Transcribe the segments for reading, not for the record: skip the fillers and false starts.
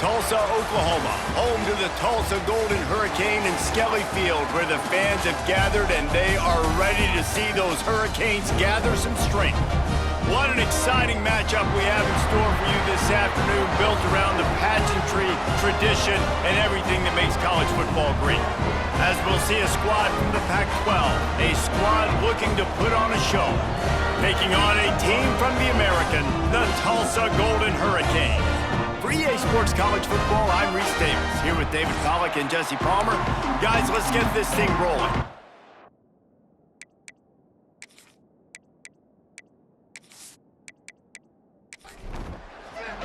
Tulsa, Oklahoma, home to the Tulsa Golden Hurricane in Skelly Field, where the fans have gathered and they are ready to see those Hurricanes gather some strength. What an exciting matchup we have in store for you this afternoon, built around the pageantry, tradition, and everything that makes college football great. As we'll see a squad from the Pac-12, a squad looking to put on a show, taking on a team from the American, the Tulsa Golden Hurricane. For EA Sports College Football, I'm Reese Davis, here with David Pollack and Jesse Palmer. Guys, let's get this thing rolling.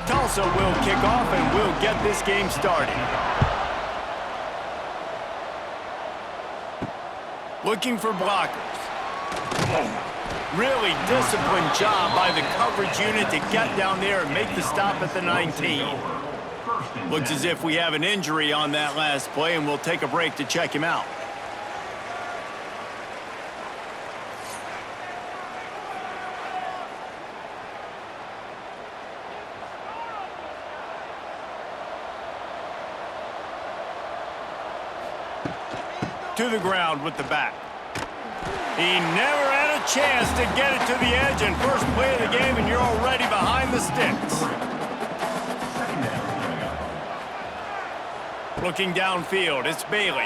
Tulsa will kick off and we'll get this game started. Looking for blockers. Really disciplined job by the coverage unit to get down there and make the stop at the 19. Looks as if we have an injury on that last play, and we'll take a break to check him out. To the ground with the back. He never had a chance to get it to the edge, and first play of the game, and you're already behind the sticks. Looking downfield, it's Bailey.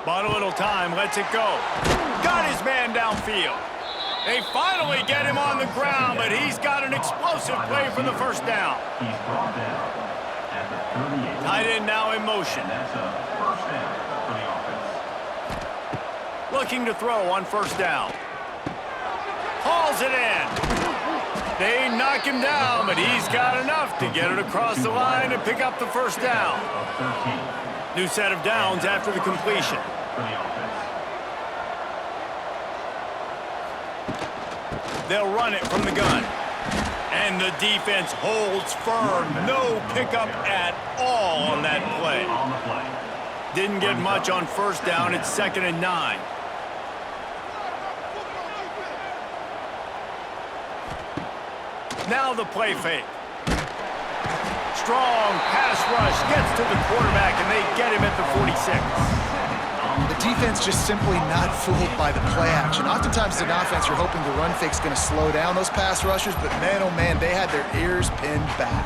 Bought a little time, lets it go. Got his man downfield. They finally get him on the ground, but he's got an explosive play for the first down. Tight end now in motion. Looking to throw on first down. Hauls it in. They knock him down, but he's got enough to get it across the line and pick up the first down. New set of downs after the completion. They'll run it from the gun. And the defense holds firm. No pickup at all on that play. Didn't get much on first down. It's 2nd and 9. Now the play fake. Strong pass rush gets to the quarterback, and they get him at the 46. The defense just simply not fooled by the play action. Oftentimes, as an offense, you're hoping the run fake's going to slow down those pass rushers, but man, oh man, they had their ears pinned back.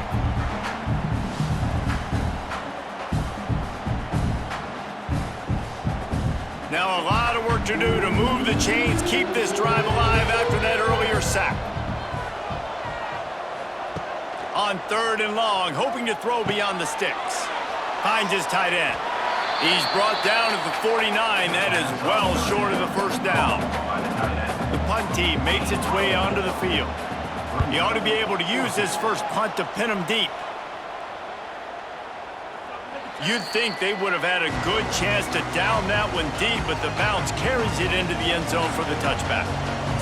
Now a lot of work to do to move the chains, keep this drive alive after that earlier sack. On 3rd and long, hoping to throw beyond the sticks. Finds his tight end. He's brought down at the 49. That is well short of the first down. The punt team makes its way onto the field. He ought to be able to use this first punt to pin him deep. You'd think they would have had a good chance to down that one deep, but the bounce carries it into the end zone for the touchback.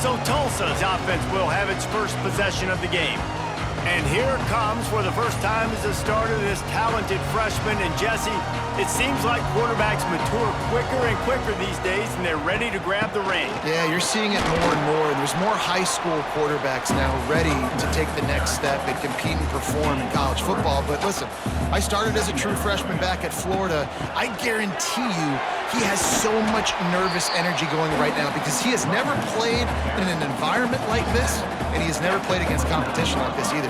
So Tulsa's offense will have its first possession of the game. And here it comes for the first time as a starter, this talented freshman. And Jesse, it seems like quarterbacks mature quicker and quicker these days, and they're ready to grab the reins. Yeah, you're seeing it more and more. There's more high school quarterbacks now ready to take the next step and compete and perform in college football. But listen, I started as a true freshman back at Florida. I guarantee you he has so much nervous energy going right now because he has never played in an environment like this, and he has never played against competition like this either.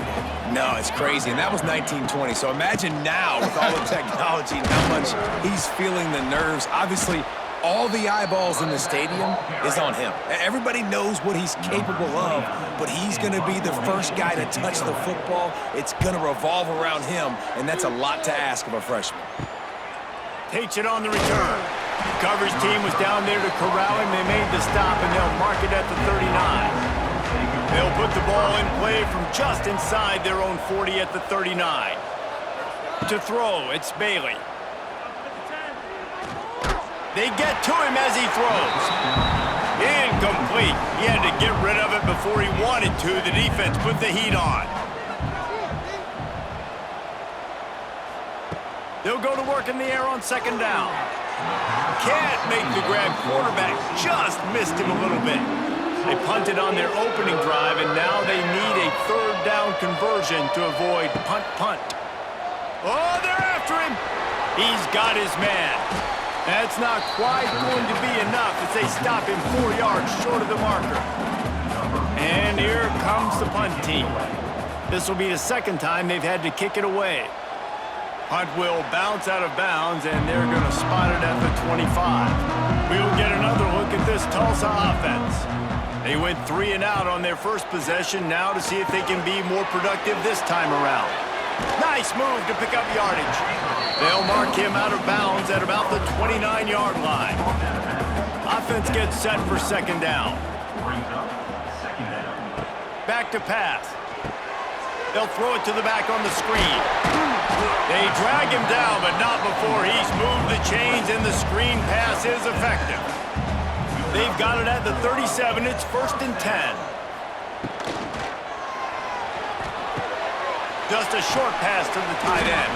No, it's crazy, and that was 1920. So imagine now with all the technology and how much he's feeling the nerves. Obviously, all the eyeballs in the stadium is on him. Everybody knows what he's capable of, but he's going to be the first guy to touch the football. It's going to revolve around him, and that's a lot to ask of a freshman. Takes it on the return. The coverage team was down there to corral him. They made the stop, and they'll mark it at the 39. They'll put the ball in play from just inside their own 40 at the 39. To throw, it's Bailey. They get to him as he throws. Incomplete. He had to get rid of it before he wanted to. The defense put the heat on. They'll go to work in the air on 2nd down. Can't make the grab. Quarterback just missed him a little bit. They punted on their opening drive, and now they need a 3rd down conversion to avoid punt. Oh, they're after him. He's got his man. That's not quite going to be enough as they stop him 4 yards short of the marker. And here comes the punt team. This will be the second time they've had to kick it away. Punt will bounce out of bounds, and they're going to spot it at the 25. We'll get another look at this Tulsa offense. They went 3 and out on their first possession, now to see if they can be more productive this time around. Nice move to pick up yardage. They'll mark him out of bounds at about the 29-yard line. Offense gets set for second down. Back to pass. They'll throw it to the back on the screen. They drag him down, but not before he's moved the chains, and the screen pass is effective. They've got it at the 37. It's 1st and 10. Just a short pass to the tight end.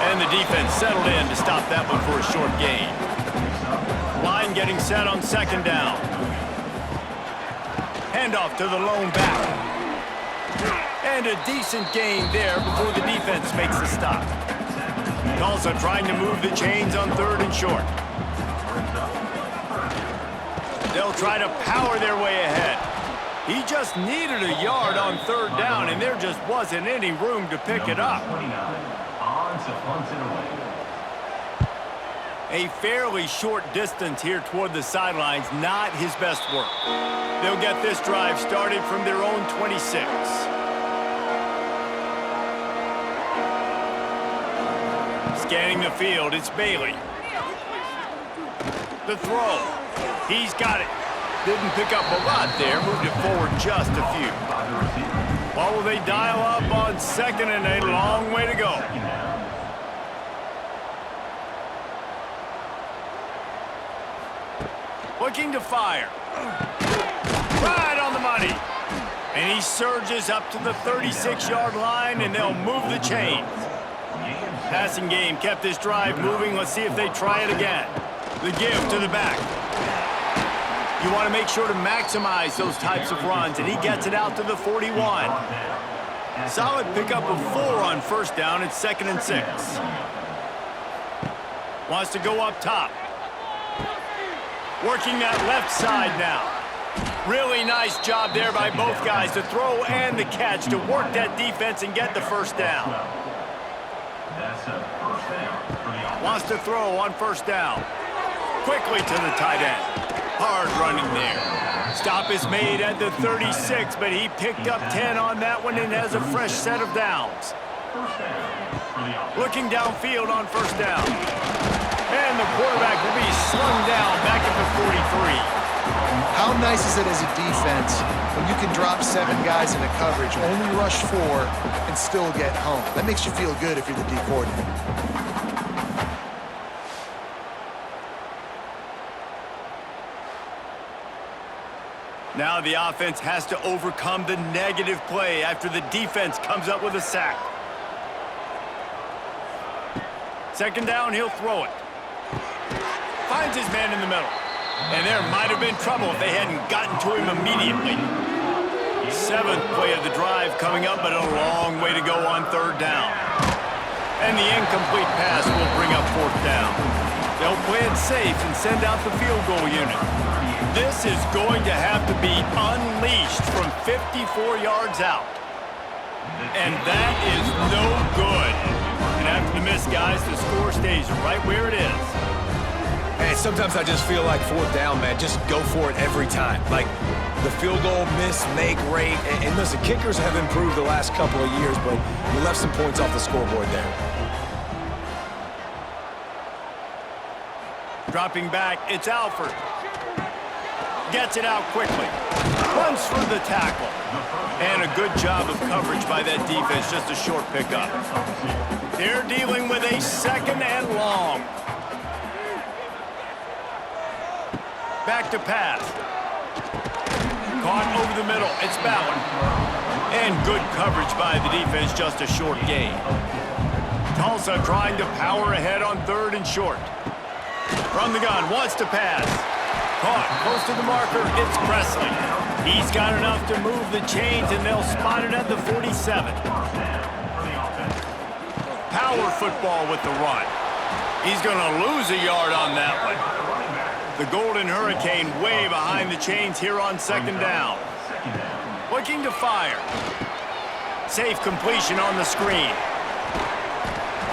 And the defense settled in to stop that one for a short gain. Line getting set on second down. Handoff to the lone back. And a decent gain there before the defense makes the stop. Tulsa trying to move the chains on 3rd and short. They'll try to power their way ahead. He just needed a yard on 3rd down, and there just wasn't any room to pick it up. A fairly short distance here toward the sidelines, not his best work. They'll get this drive started from their own 26. Scanning the field, it's Bailey. The throw. He's got it. Didn't pick up a lot there, moved it forward just a few. What will they dial up on 2nd and a long way to go? Looking to fire. Right on the money. And he surges up to the 36-yard line, and they'll move the chains. Passing game kept this drive moving. Let's see if they try it again. The give to the back. You want to make sure to maximize those types of runs, and he gets it out to the 41. Solid pickup of 4 on 1st down. It's 2nd and 6. Wants to go up top. Working that left side now. Really nice job there by both guys, the throw and the catch, to work that defense and get the 1st down. Wants to throw on 1st down. Quickly to the tight end. Hard running there. Stop is made at the 36, but he picked up 10 on that one and has a fresh set of downs. Looking downfield on 1st down. And the quarterback will be slung down back at the 43. How nice is it as a defense when you can drop 7 guys into coverage, only rush 4, and still get home? That makes you feel good if you're the D coordinator. Now the offense has to overcome the negative play after the defense comes up with a sack. 2nd down, he'll throw it. Finds his man in the middle. And there might have been trouble if they hadn't gotten to him immediately. 7th play of the drive coming up, but a long way to go on 3rd down. And the incomplete pass will bring up 4th down. They'll play it safe and send out the field goal unit. This is going to have to be unleashed from 54 yards out. And that is no good. And after the miss, guys, the score stays right where it is. And sometimes I just feel like 4th down, man, just go for it every time. Like the field goal miss, make rate. And listen, kickers have improved the last couple of years, but you left some points off the scoreboard there. Dropping back, it's Alford. Gets it out quickly. Runs through the tackle. And a good job of coverage by that defense, just a short pickup. They're dealing with a 2nd and long. Back to pass. Caught over the middle. It's Ballard. And good coverage by the defense, just a short gain. Tulsa trying to power ahead on 3rd and short. From the gun, wants to pass. Caught close to the marker, it's Presley. He's got enough to move the chains, and they'll spot it at the 47. power football with the run. He's going to lose a yard on that one. The Golden Hurricane way behind the chains here on second down. Looking to fire. Safe completion on the screen.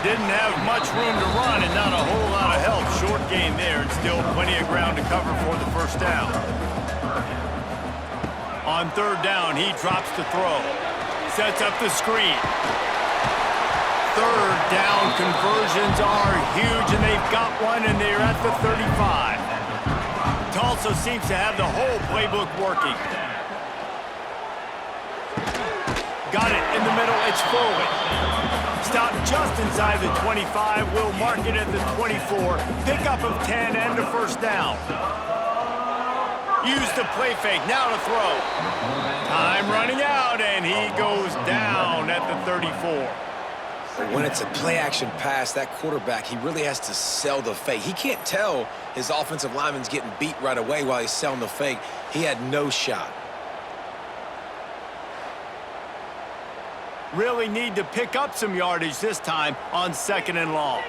Didn't have much room to run and not a whole lot of help. Short gain there and still plenty of ground to cover for the first down. On third down, he drops to throw. Sets up the screen. Third down conversions are huge, and they've got one, and they're at the 35. Tulsa seems to have the whole playbook working. Got it in the middle, it's Foley. Stopped just inside the 25, will mark it at the 24. Pickup of 10 and a first down. Use the play fake, now to throw. Time running out, and he goes down at the 34. When it's a play-action pass, that quarterback, he really has to sell the fake. He can't tell his offensive lineman's getting beat right away while he's selling the fake. He had no shot. Really need to pick up some yardage this time on second and long.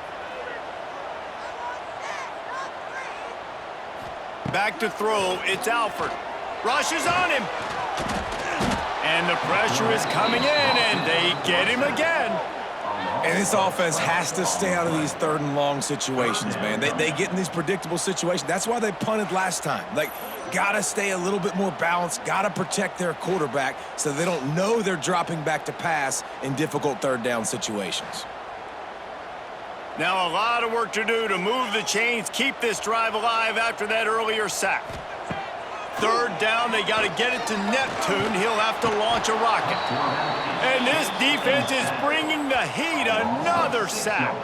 Back to throw, it's Alford. Rushes on him. And the pressure is coming in, and they get him again. And this offense has to stay out of these third and long situations, man. They get in these predictable situations. That's why they punted last time. Like, gotta stay a little bit more balanced, gotta protect their quarterback so they don't know they're dropping back to pass in difficult third down situations. Now a lot of work to do to move the chains, keep this drive alive after that earlier sack. Third down, they got to get it to Neptune. He'll have to launch a rocket. And this defense is bringing the heat. Another sack.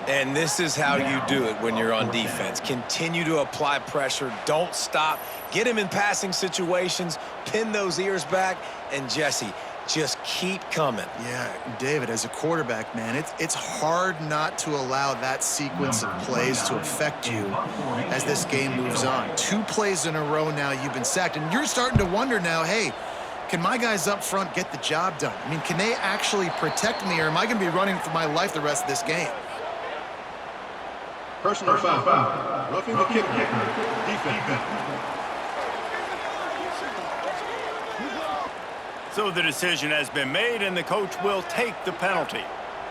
And this is how you do it when you're on defense. Continue to apply pressure. Don't stop. Get him in passing situations. Pin those ears back. And Jesse, just keep coming. Yeah, David, as a quarterback, man, it's hard not to allow that sequence of plays to affect you as this game moves on. 2 plays in a row now you've been sacked, and you're starting to wonder now, hey, can my guys up front get the job done? I mean, can they actually protect me, or am I going to be running for my life the rest of this game? Personal foul. Roughing the kicker. Defense. So the decision has been made, and the coach will take the penalty.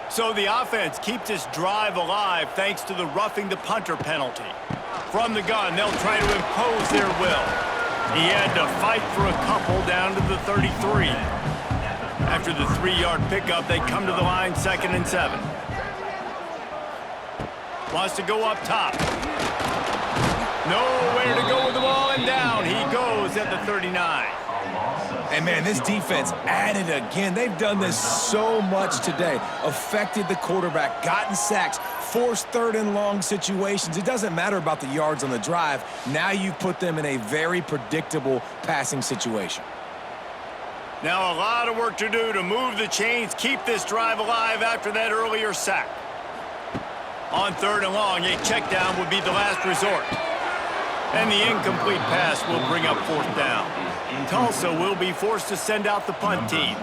So the offense keeps this drive alive thanks to the roughing the punter penalty. From the gun, they'll try to impose their will. He had to fight for a couple down to the 33. After the 3-yard pickup, they come to the line 2nd and 7. Wants to go up top. Nowhere to go with the ball, and down he goes at the 39. And, man, this defense added again. They've done this so much today. Affected the quarterback, gotten sacks, forced third and long situations. It doesn't matter about the yards on the drive. Now you've put them in a very predictable passing situation. Now a lot of work to do to move the chains, keep this drive alive after that earlier sack. On third and long, a check down would be the last resort. And the incomplete pass will bring up 4th down. Tulsa will be forced to send out the punt team.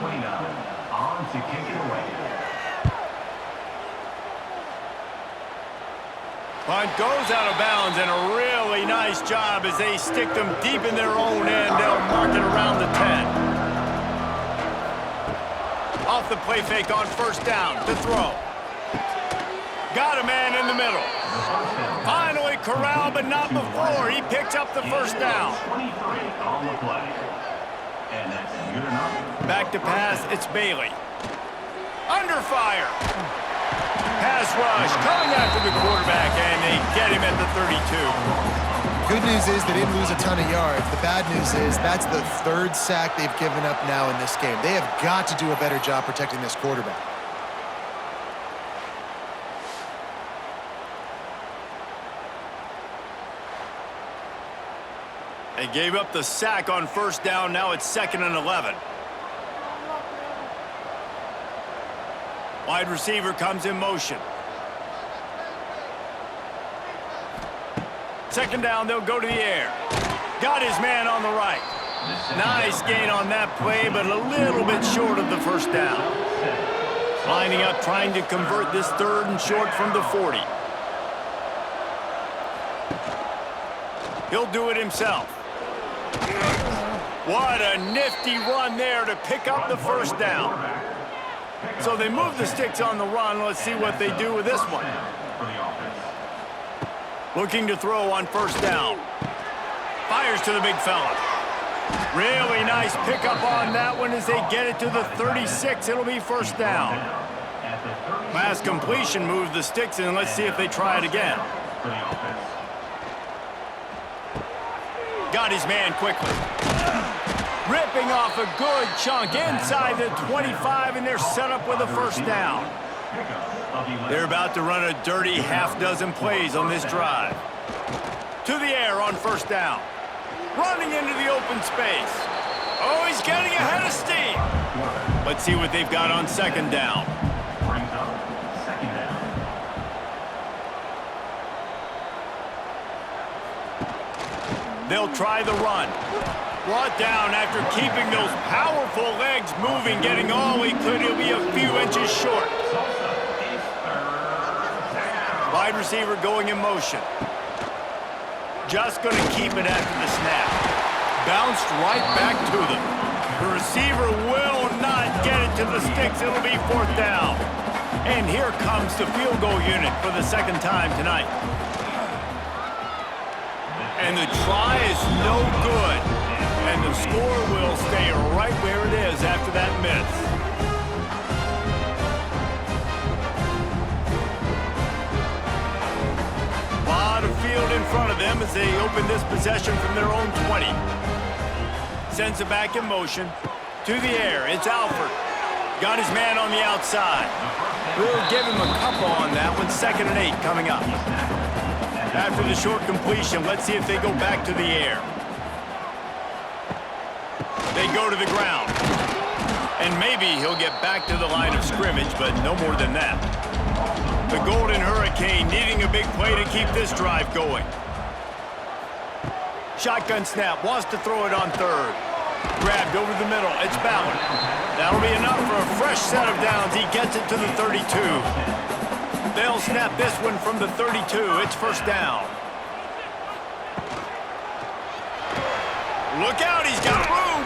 Punt goes out of bounds, and a really nice job as they stick them deep in their own end. They'll mark it around the 10. Off the play fake on first down to throw. Got a man in the middle. Finally corralled, but not before. He picks up the first down. Back to pass, it's Bailey. Under fire. Pass rush, coming after the quarterback, and they get him at the 32. Good news is they didn't lose a ton of yards. The bad news is that's the 3rd sack they've given up now in this game. They have got to do a better job protecting this quarterback. They gave up the sack on first down. Now it's 2nd and 11. Wide receiver comes in motion. 2nd down, they'll go to the air. Got his man on the right. Nice gain on that play, but a little bit short of the first down. Lining up, trying to convert this 3rd and short from the 40. He'll do it himself. What a nifty run there to pick up the first down. So they move the sticks on the run. Let's see what they do with this one. Looking to throw on first down. Fires to the big fella. Really nice pickup on that one as they get it to the 36. It'll be first down. Pass completion moves the sticks, and let's see if they try it again. Got his man quickly. Ripping off a good chunk inside the 25, and they're set up with a first down. They're about to run a dirty half-dozen plays on this drive. To the air on first down. Running into the open space. Oh, he's getting ahead of steam. Let's see what they've got on second down. They'll try the run. Brought down after keeping those powerful legs moving, getting all he could. He'll be a few inches short. Wide receiver going in motion. Just going to keep it after the snap. Bounced right back to them. The receiver will not get it to the sticks. It'll be fourth down. And here comes the field goal unit for the second time tonight. And the try is no good. And the score will stay right where it is after that miss. A lot of field in front of them as they open this possession from their own 20. Sends it back in motion. To the air, it's Alford. Got his man on the outside. We'll give him a couple on that one. 2nd and 8 coming up. After the short completion, let's see if they go back to the air. They go to the ground. And maybe he'll get back to the line of scrimmage, but no more than that. The Golden Hurricane needing a big play to keep this drive going. Shotgun snap, wants to throw it on 3rd. Grabbed over the middle, it's Ballard. That'll be enough for a fresh set of downs. He gets it to the 32. They'll snap this one from the 32. It's first down. Look out, he's got room.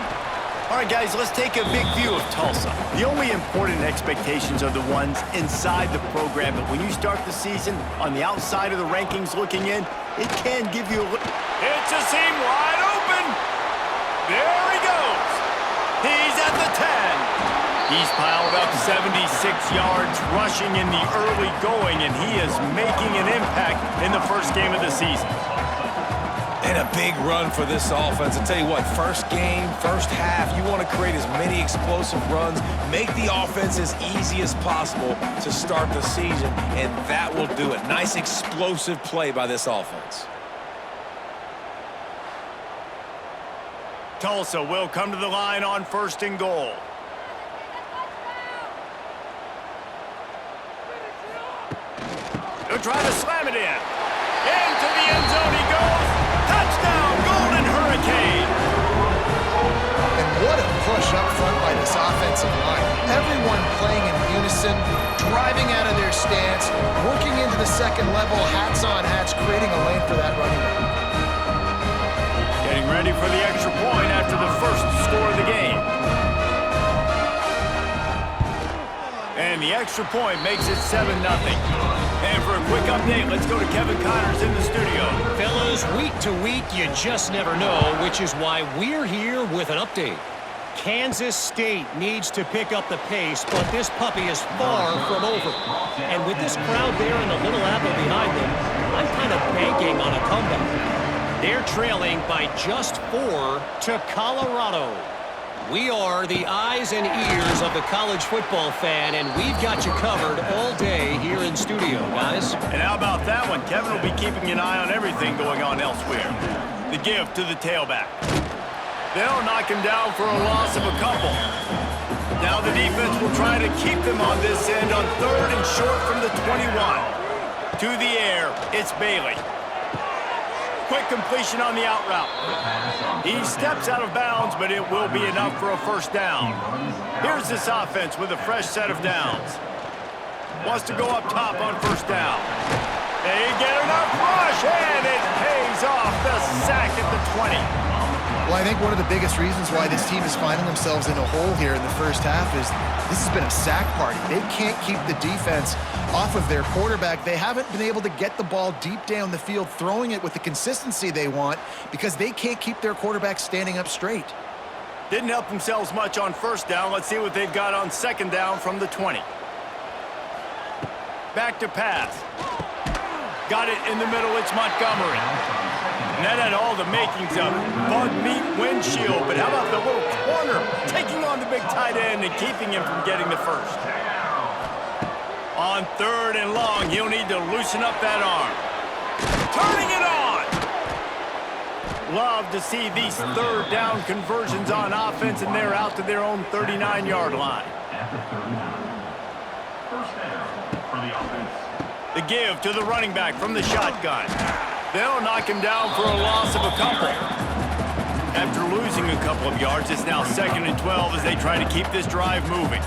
All right, guys, let's take a big view of Tulsa. The only important expectations are the ones inside the program, but when you start the season on the outside of the rankings looking in, it can give you a look. It's a seam wide open. There he goes. He's at the 10. He's piled up 76 yards rushing in the early going, and he is making an impact in the first game of the season. And a big run for this offense. I tell you what, first game, first half, you want to create as many explosive runs, make the offense as easy as possible to start the season, and that will do it. Nice explosive play by this offense. Tulsa will come to the line on 1st and goal. He'll try to slam it in. Into the end zone he goes. Touchdown, Golden Hurricane. And what a push up front by this offensive line. Everyone playing in unison, driving out of their stance, working into the second level, hats on hats, creating a lane for that running back. Getting ready for the extra point after the first score of the game. And the extra point makes it 7-0. And for a quick update, let's go to Kevin Connors in the studio. Fellas, week to week, you just never know, which is why we're here with an update. Kansas State needs to pick up the pace, but this puppy is far from over. And with this crowd there and the Little Apple behind them, I'm kind of banking on a comeback. They're trailing by just 4 to Colorado. We are the eyes and ears of the college football fan, and we've got you covered all day here in studio, guys. And how about that one? Kevin will be keeping an eye on everything going on elsewhere. The give to the tailback. They'll knock him down for a loss of a couple. Now the defense will try to keep them on this end on 3rd and short from the 21. To the air, it's Bailey. Quick completion on the out route. He steps out of bounds, but it will be enough for a first down. Here's this offense with a fresh set of downs. Wants to go up top on first down. They get enough rush, and it pays off. The sack at the 20. Well, I think one of the biggest reasons why this team is finding themselves in a hole here in the first half is this has been a sack party. They can't keep the defense off of their quarterback. They haven't been able to get the ball deep down the field, throwing it with the consistency they want because they can't keep their quarterback standing up straight. Didn't help themselves much on first down. Let's see what they've got on second down from the 20. Back to pass. Got it in the middle. It's Montgomery. And that had all the makings of bug meat windshield. But how about the little corner taking on the big tight end and keeping him from getting the first? On third and long, he'll need to loosen up that arm. Turning it on! Love to see these third down conversions on offense, and they're out to their own 39-yard line. The give to the running back from the shotgun. They'll knock him down for a loss of a couple. After losing a couple of yards, it's now 2nd and 12 as they try to keep this drive moving.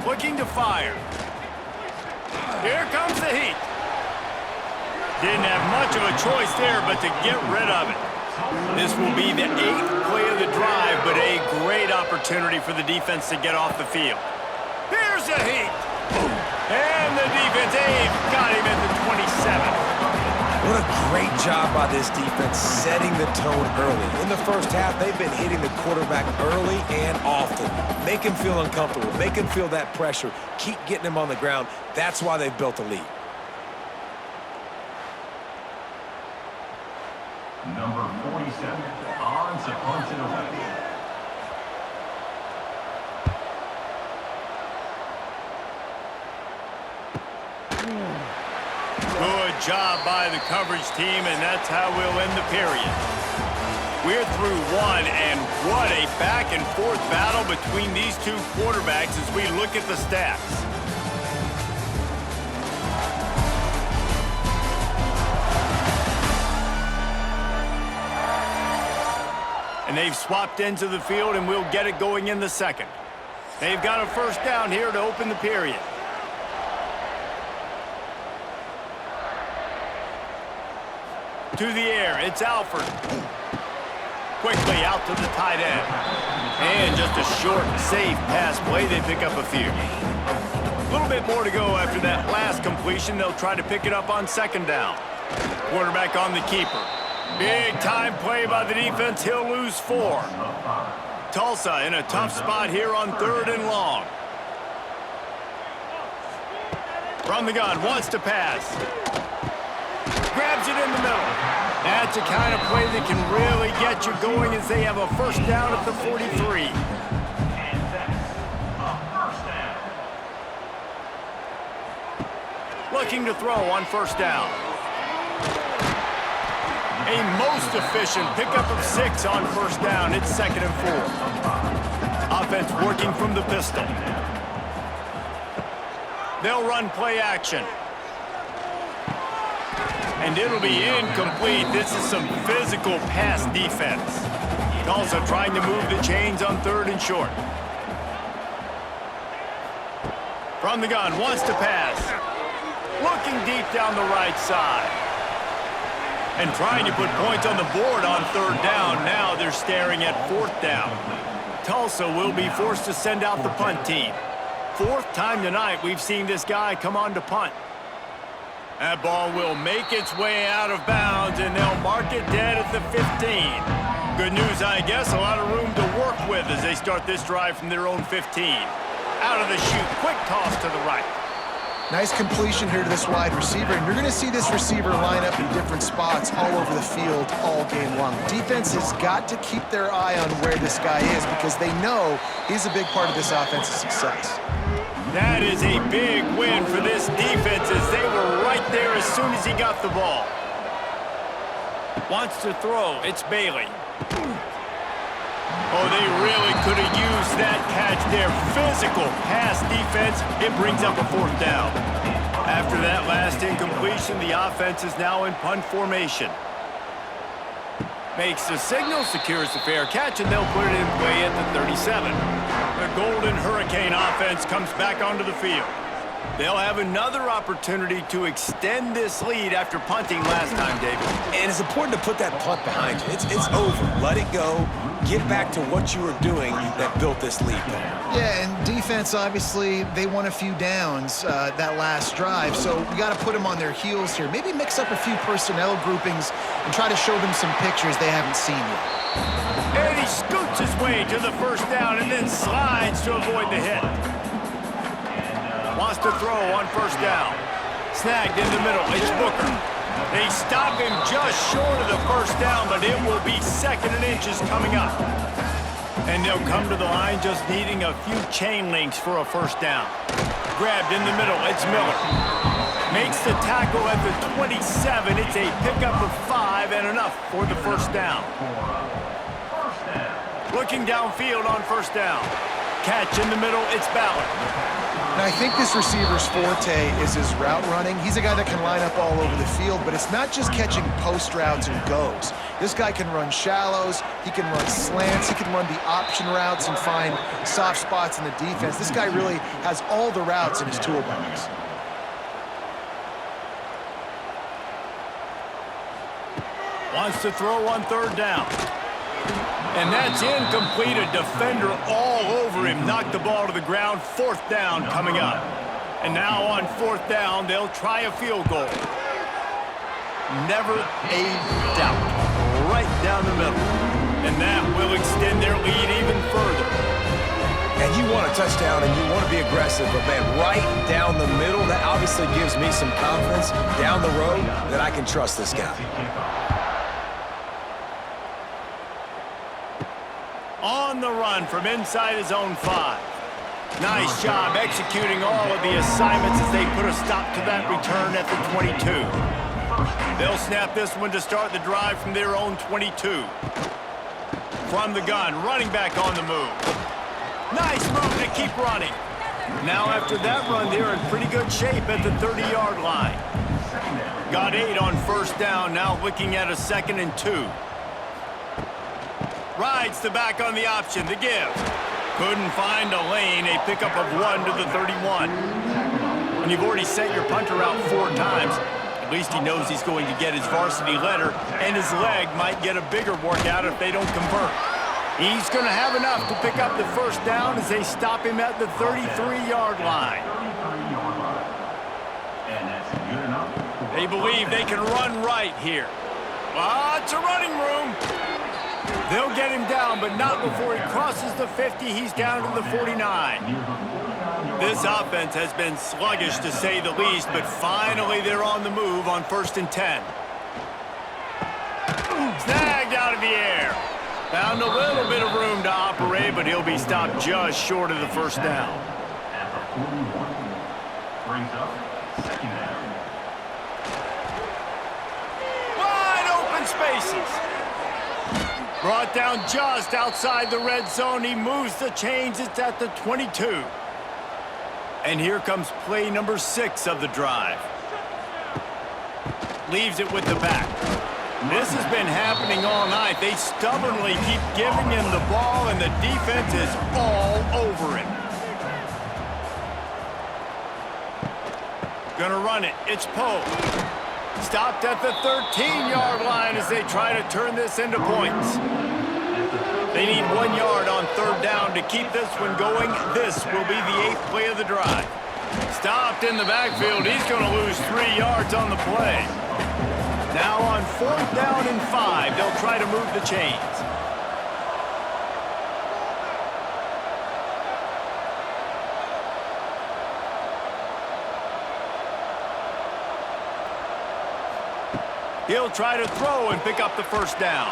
Looking to fire. Here comes the heat. Didn't have much of a choice there, but to get rid of it. This will be the 8th play of the drive, but a great opportunity for the defense to get off the field. Here's the heat. And the defense, got him at the 27. What a great job by this defense setting the tone early. In the first half, they've been hitting the quarterback early and often. Make him feel uncomfortable. Make him feel that pressure. Keep getting him on the ground. That's why they've built a lead. Number 47, on to punt it away. Good job by the coverage team, and that's how we'll end the period. We're through one, and what a back-and-forth battle between these two quarterbacks as we look at the stats. And they've swapped into the field, and we'll get it going in the second. They've got a first down here to open the period. To the air, it's Alford. Quickly out to the tight end. And just a short, safe pass play. They pick up a few. A little bit more to go after that last completion. They'll try to pick it up on second down. Quarterback on the keeper. Big time play by the defense. He'll lose 4. Tulsa in a tough spot here on third and long. From the gun, wants to pass. Grabs it in the middle. That's the kind of play that can really get you going as they have a first down at the 43. Looking to throw on first down. A most efficient pickup of 6 on first down. It's 2nd and 4. Offense working from the pistol. They'll run play action. And it'll be incomplete. This is some physical pass defense. Also trying to move the chains on third and short. From the gun, wants to pass. Looking deep down the right side. And trying to put points on the board on third down. Now they're staring at 4th down. Tulsa will be forced to send out the punt team. 4th time tonight we've seen this guy come on to punt. That ball will make its way out of bounds, and they'll mark it dead at the 15. Good news, I guess, a lot of room to work with as they start this drive from their own 15. Out of the chute, quick toss to the right. Nice completion here to this wide receiver, and you're going to see this receiver line up in different spots all over the field all game long. Defense has got to keep their eye on where this guy is because they know he's a big part of this offense's success. That is a big win for this defense as they were right there as soon as he got the ball. Wants to throw. It's Bailey. Oh, they really could have used that catch there. Physical pass defense. It brings up a 4th down. After that last incompletion, the offense is now in punt formation. Makes the signal, secures the fair catch, and they'll put it in play at the 37. The Golden Hurricane offense comes back onto the field. They'll have another opportunity to extend this lead after punting last time, David. And it's important to put that punt behind you. It's over. Let it go. Get back to what you were doing that built this lead. Yeah, and defense, obviously, they won a few downs that last drive, so we got to put them on their heels here. Maybe mix up a few personnel groupings and try to show them some pictures they haven't seen yet. And he scoots his way to the first down and then slides to avoid the hit. Wants to throw on first down. Snagged in the middle. It's Booker. They stop him just short of the first down, but it will be 2nd and inches coming up. And they'll come to the line just needing a few chain links for a first down. Grabbed in the middle. It's Miller. Makes the tackle at the 27. It's a pickup of 5 and enough for the first down. Looking downfield on first down. Catch in the middle. It's Ballard. And I think this receiver's forte is his route running. He's a guy that can line up all over the field, but it's not just catching post routes and goes. This guy can run shallows, he can run slants, he can run the option routes and find soft spots in the defense. This guy really has all the routes in his toolbox. Wants to throw on third down. And that's incomplete. A defender all over him. Knocked the ball to the ground. 4th down coming up. And now on 4th down, they'll try a field goal. Never a doubt. Right down the middle. And that will extend their lead even further. And you want a touchdown and you want to be aggressive, but man, right down the middle, that obviously gives me some confidence down the road that I can trust this guy. On the run from inside his own 5. Nice job executing all of the assignments as they put a stop to that return at the 22. They'll snap this one to start the drive from their own 22. From the gun, running back on the move. Nice move to keep running. Now after that run, they're in pretty good shape at the 30-yard line. Got 8 on first down, now looking at a 2nd and 2. Rides the back on the option, the give. Couldn't find a lane, a pickup of 1 to the 31. When you've already sent your punter out 4 times, at least he knows he's going to get his varsity letter, and his leg might get a bigger workout if they don't convert. He's going to have enough to pick up the first down as they stop him at the 33-yard line. They believe they can run right here. Lots of running room. They'll get him down, but not before he crosses the 50. He's down to the 49. This offense has been sluggish, to say the least, but finally they're on the move on 1st and 10. Snagged out of the air. Found a little bit of room to operate, but he'll be stopped just short of the first down. At the 41, brings up 2nd down. Wide open spaces. Brought down just outside the red zone. He moves the chains. It's at the 22. And here comes play number 6 of the drive. Leaves it with the back. This has been happening all night. They stubbornly keep giving him the ball, and the defense is all over him. Gonna run it. It's Poe. Stopped at the 13-yard line as they try to turn this into points. They need 1 yard on third down to keep this one going. This will be the 8th play of the drive. Stopped in the backfield. He's going to lose 3 yards on the play. Now on 4th down and 5, they'll try to move the chains. He'll try to throw and pick up the first down.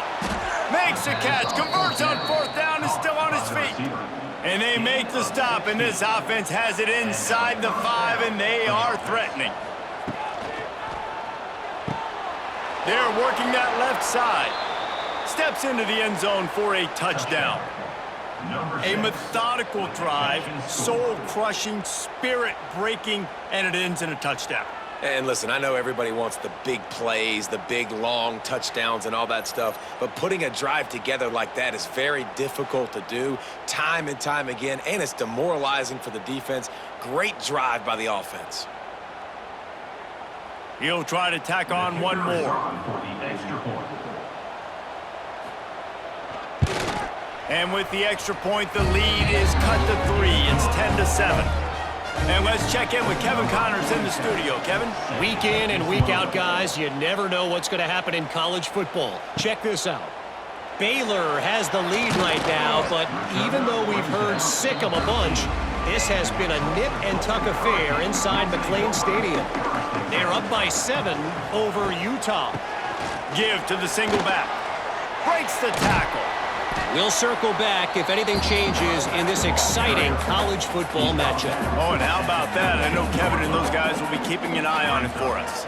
Makes a catch, converts on 4th down, is still on his feet. And they make the stop, and this offense has it inside the 5, and they are threatening. They're working that left side. Steps into the end zone for a touchdown. A methodical drive, soul-crushing, spirit-breaking, and it ends in a touchdown. And listen, I know everybody wants the big plays, the big, long touchdowns and all that stuff, but putting a drive together like that is very difficult to do time and time again, and it's demoralizing for the defense. Great drive by the offense. He'll try to tack on one more. And with the extra point, the lead is cut to 3. It's 10-7. And let's check in with Kevin Connors in the studio. Kevin? Week in and week out, guys, you never know what's going to happen in college football. Check this out. Baylor has the lead right now, but even though we've heard sick 'em a bunch, this has been a nip-and-tuck affair inside McLean Stadium. They're up by 7 over Utah. Give to the single back. Breaks the tackle. We'll circle back if anything changes in this exciting college football matchup. Oh, and how about that? I know Kevin and those guys will be keeping an eye on it for us.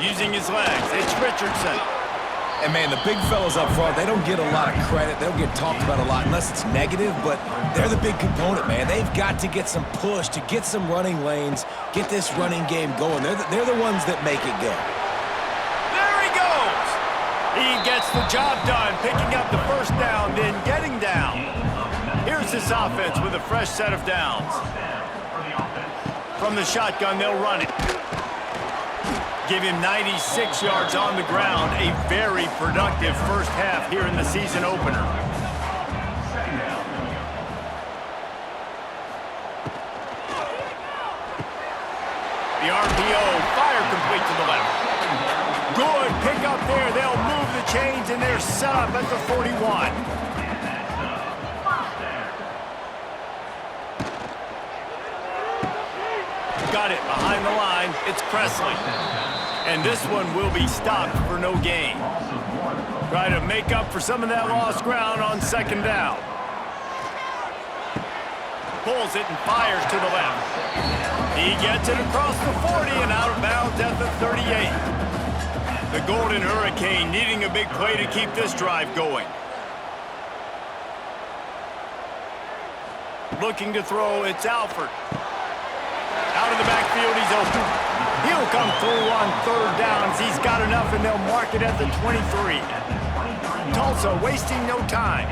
Using his legs, it's Richardson. And, man, the big fellas up front, they don't get a lot of credit. They don't get talked about a lot unless it's negative, but they're the big component, man. They've got to get some push, to get some running lanes, get this running game going. They're the ones that make it go. There he goes! He gets the job done, picking up the first down, then getting down. Here's this offense with a fresh set of downs. From the shotgun, they'll run it. Give him 96 yards on the ground. A very productive first half here in the season opener. The RPO, fire complete to the left. Good pick up there. They'll move the chains, and they're set up at the 41. Got it behind the line. It's Presley. And this one will be stopped for no gain. Try to make up for some of that lost ground on second down. Pulls it and fires to the left. He gets it across the 40 and out of bounds at the 38. The Golden Hurricane needing a big play to keep this drive going. Looking to throw, it's Alford. Out of the backfield, he's open. He'll come through on third downs. He's got enough, and they'll mark it at the 23. Tulsa wasting no time.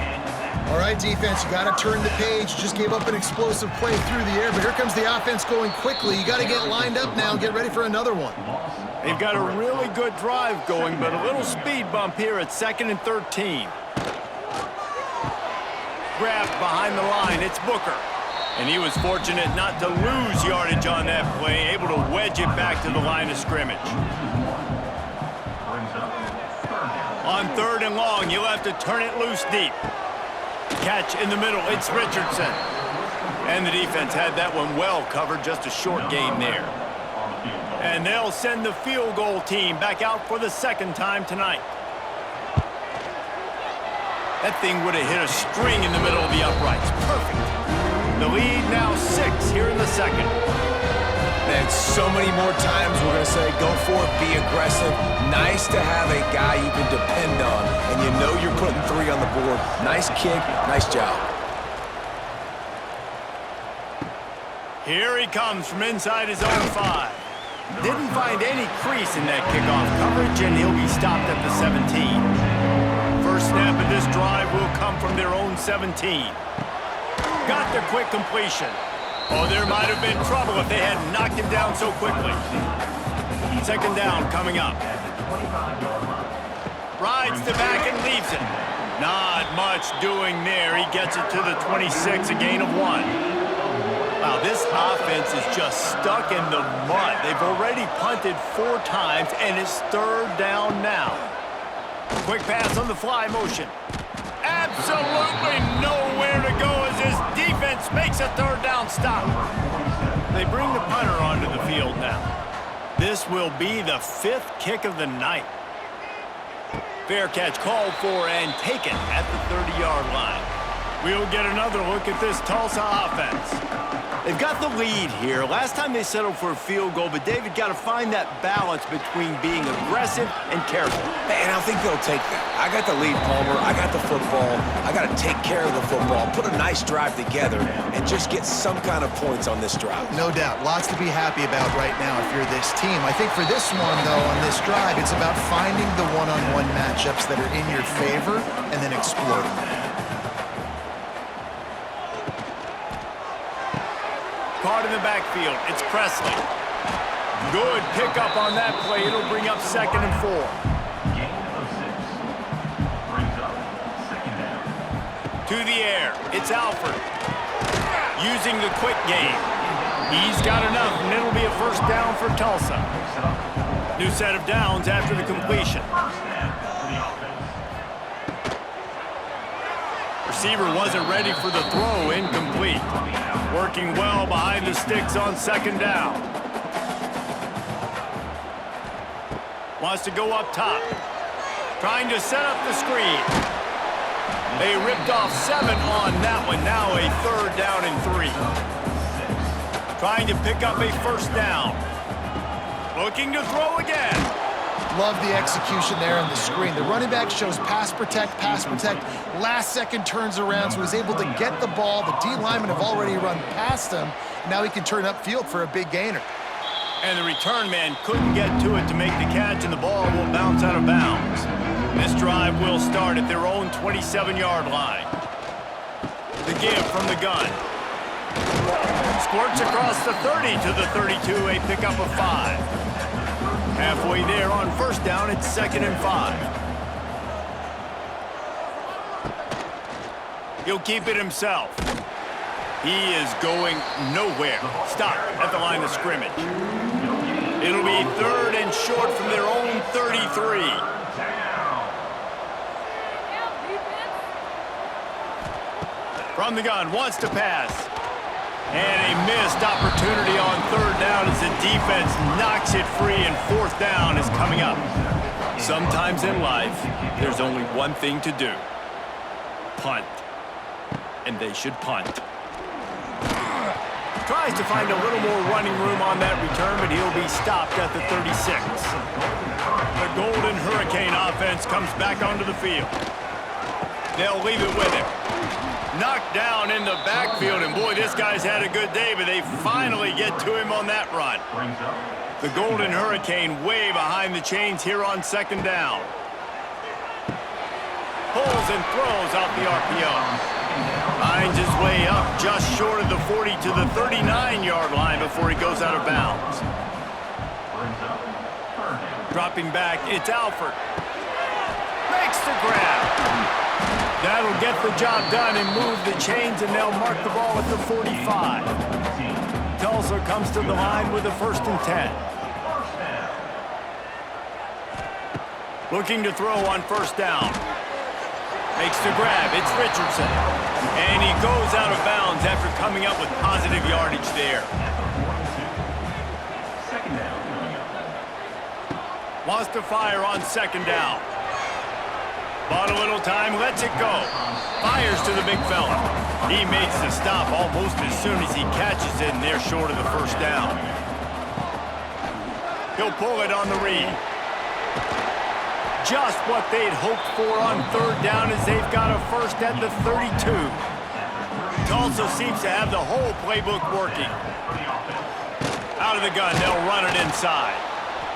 All right, defense, you got to turn the page. Just gave up an explosive play through the air, but here comes the offense going quickly. You got to get lined up now and get ready for another one. They've got a really good drive going, but a little speed bump here at 2nd and 13. Grabbed behind the line, it's Booker. And he was fortunate not to lose yardage on that play, able to wedge it back to the line of scrimmage. On 3rd and long, you'll have to turn it loose deep. Catch in the middle, it's Richardson. And the defense had that one well covered, just a short gain there. And they'll send the field goal team back out for the 2nd time tonight. That thing would have hit a string in the middle of the uprights. Perfect. The lead now 6 here in the 2nd. Man, so many more times we're going to say, go for it, be aggressive. Nice to have a guy you can depend on, and you know you're putting 3 on the board. Nice kick, nice job. Here he comes from inside his own 5. Didn't find any crease in that kickoff coverage, and he'll be stopped at the 17. First snap of this drive will come from their own 17. Got the quick completion. Oh, there might have been trouble if they had knocked him down so quickly. 2nd down coming up. Rides the back and leaves it. Not much doing there. He gets it to the 26, a gain of 1. Wow, this offense is just stuck in the mud. They've already punted 4 times, and it's 3rd down now. Quick pass on the fly motion. Absolutely nowhere to go as his defense makes a 3rd down stop. They bring the punter onto the field now. This will be the 5th kick of the night. Fair catch called for and taken at the 30-yard line. We'll get another look at this Tulsa offense. They've got the lead here. Last time they settled for a field goal, but David got to find that balance between being aggressive and careful. And I think they'll take that. I got the lead, Palmer. I got the football. I got to take care of the football, put a nice drive together, and just get some kind of points on this drive. No doubt. Lots to be happy about right now if you're this team. I think for this one, though, on this drive, it's about finding the one-on-one matchups that are in your favor and then exploiting them. Caught in the backfield. It's Presley. Good pickup on that play. It'll bring up 2nd and 4. Gain of 6. Brings up 2nd down. To the air. It's Alford. Using the quick game. He's got enough, and it'll be a 1st down for Tulsa. New set of downs after the completion. Receiver wasn't ready for the throw. Incomplete. Working well behind the sticks on 2nd down. Wants to go up top. Trying to set up the screen. They ripped off 7 on that one. Now a 3rd down and 3. Trying to pick up a 1st down. Looking to throw again. Love the execution there on the screen. The running back shows pass protect. Last second turns around, so he's able to get the ball. The D linemen have already run past him. Now he can turn upfield for a big gainer. And the return man couldn't get to it to make the catch, and the ball will bounce out of bounds. This drive will start at their own 27-yard line. The give from the gun. Squirts across the 30 to the 32, a pickup of 5. Halfway there on 1st down, it's 2nd and 5. He'll keep it himself. He is going nowhere. Stop at the line of scrimmage. It'll be 3rd and short from their own 33. From the gun, wants to pass. And a missed opportunity on 3rd down as the defense knocks it free, and 4th down is coming up. Sometimes in life, there's only one thing to do. Punt. And they should punt. Tries to find a little more running room on that return, but he'll be stopped at the 36. The Golden Hurricane offense comes back onto the field. They'll leave it with him. Knocked down in the backfield, and boy, this guy's had a good day, but they finally get to him on that run. The Golden Hurricane way behind the chains here on 2nd down. Pulls and throws out the RPO. Finds his way up just short of the 40 to the 39-yard line before he goes out of bounds. Dropping back, it's Alford. Makes the grab. That'll get the job done and move the chains, and they'll mark the ball at the 45. Tulsa comes to the line with a 1st and 10. Looking to throw on 1st down. Makes the grab. It's Richardson. And he goes out of bounds after coming up with positive yardage there. Wants to fire on 2nd down. Bought a little time, lets it go. Fires to the big fella. He makes the stop almost as soon as he catches it, and they're short of the 1st down. He'll pull it on the read. Just what they'd hoped for on 3rd down, as they've got a 1st at the 32. Tulsa seems to have the whole playbook working. Out of the gun, they'll run it inside.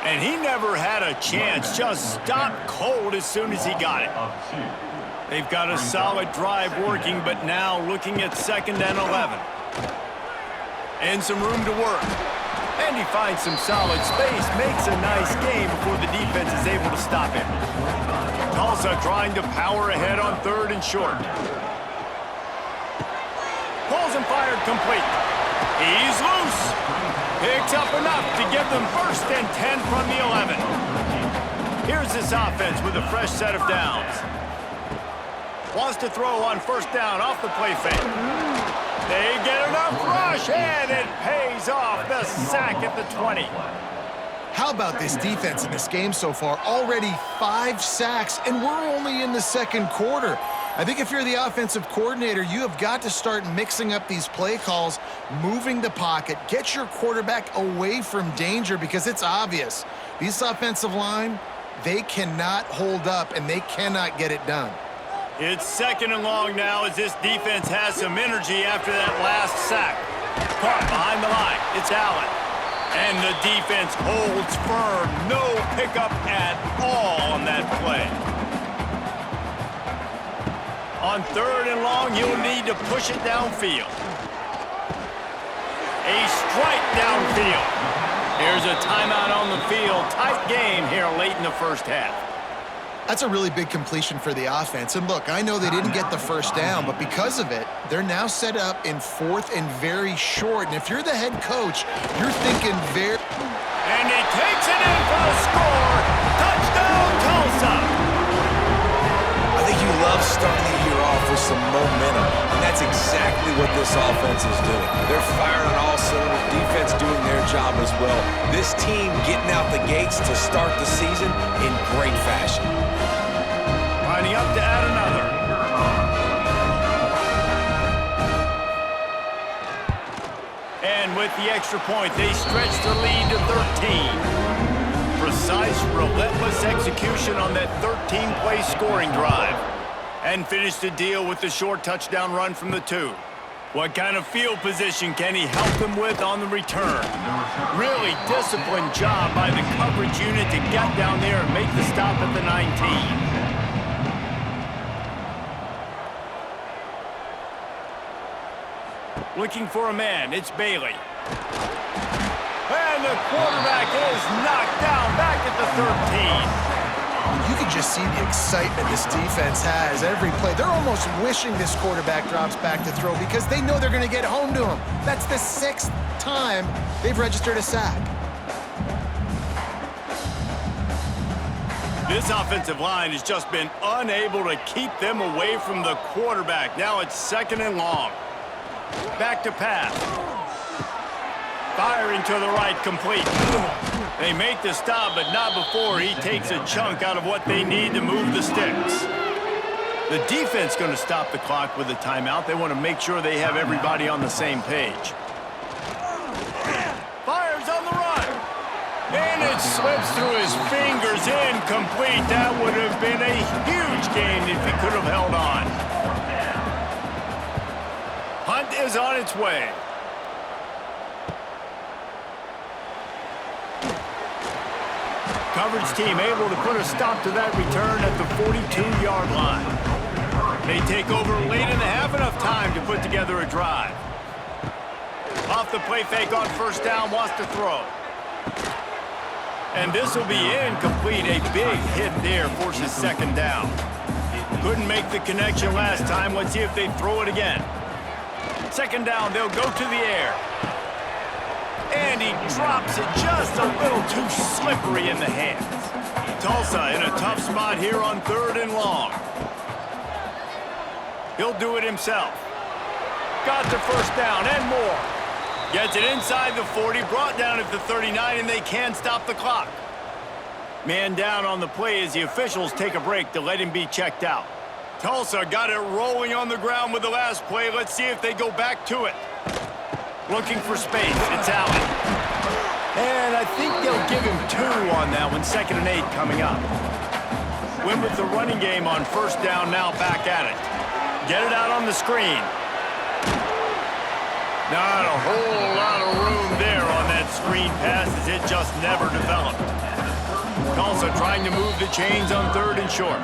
And he never had a chance, just stopped cold as soon as he got it. They've got a solid drive working, but now looking at 2nd and 11. And some room to work. And he finds some solid space, makes a nice game before the defense is able to stop him. Tulsa trying to power ahead on 3rd and short. Pulls and fired complete. He's loose. Picks up enough to give them 1st and 10 from the 11. Here's this offense with a fresh set of downs. Wants to throw on 1st down off the play fake. They get enough rush, and it pays off. The sack at the 20. How about this defense in this game so far? Already 5 sacks, and we're only in the 2nd quarter. I think if you're the offensive coordinator, you have got to start mixing up these play calls, moving the pocket, get your quarterback away from danger because it's obvious. These offensive line, they cannot hold up and they cannot get it done. It's 2nd and long now as this defense has some energy after that last sack. Caught behind the line. It's Allen. And the defense holds firm. No pickup at all on that play. On 3rd and long, you'll need to push it downfield. A strike downfield. Here's a timeout on the field. Tight game here late in the first half. That's a really big completion for the offense. And look, I know they didn't get the first down, but because of it, they're now set up in 4th and very short. And if you're the head coach, you're thinking very... And he takes it in for the score. Touchdown, Tulsa. I think you love starting the year off with some momentum, and that's exactly what this offense is doing. They're firing on all cylinders, defense doing their job as well. This team getting out the gates to start the season in great fashion. Lining up to add another. And with the extra point, they stretch the lead to 13. Precise, relentless execution on that 13-play scoring drive. And finish the deal with the short touchdown run from the 2. What kind of field position can he help them with on the return? Really disciplined job by the coverage unit to get down there and make the stop at the 19. Looking for a man, it's Bailey. And the quarterback is knocked down back at the 13. You can just see the excitement this defense has every play. They're almost wishing this quarterback drops back to throw because they know they're going to get home to him. That's the 6th time they've registered a sack. This offensive line has just been unable to keep them away from the quarterback. Now it's 2nd and long. Back to pass. Firing to the right, complete. They make the stop, but not before he takes a chunk out of what they need to move the sticks. The defense going to stop the clock with a timeout. They want to make sure they have everybody on the same page. Fires on the run. And it slips through his fingers, incomplete. That would have been a huge gain if he could have held on. Hunt is on its way. Coverage team able to put a stop to that return at the 42-yard line. They take over late in the half, enough time to put together a drive. Off the play fake on 1st down, wants to throw. And this will be incomplete. A big hit there forces 2nd down. Couldn't make the connection last time. Let's see if they throw it again. 2nd down, they'll go to the air. And he drops it just a little too slippery in the hands. Tulsa in a tough spot here on 3rd and long. He'll do it himself. Got the 1st down and more. Gets it inside the 40, brought down at the 39, and they can stop the clock. Man down on the play as the officials take a break to let him be checked out. Tulsa got it rolling on the ground with the last play. Let's see if they go back to it. Looking for space. It's Allen. And I think they'll give him 2 on that one. 2nd and 8 coming up. Win with the running game on 1st down, now back at it. Get it out on the screen. Not a whole lot of room there on that screen pass as it just never developed. Tulsa trying to move the chains on 3rd and short.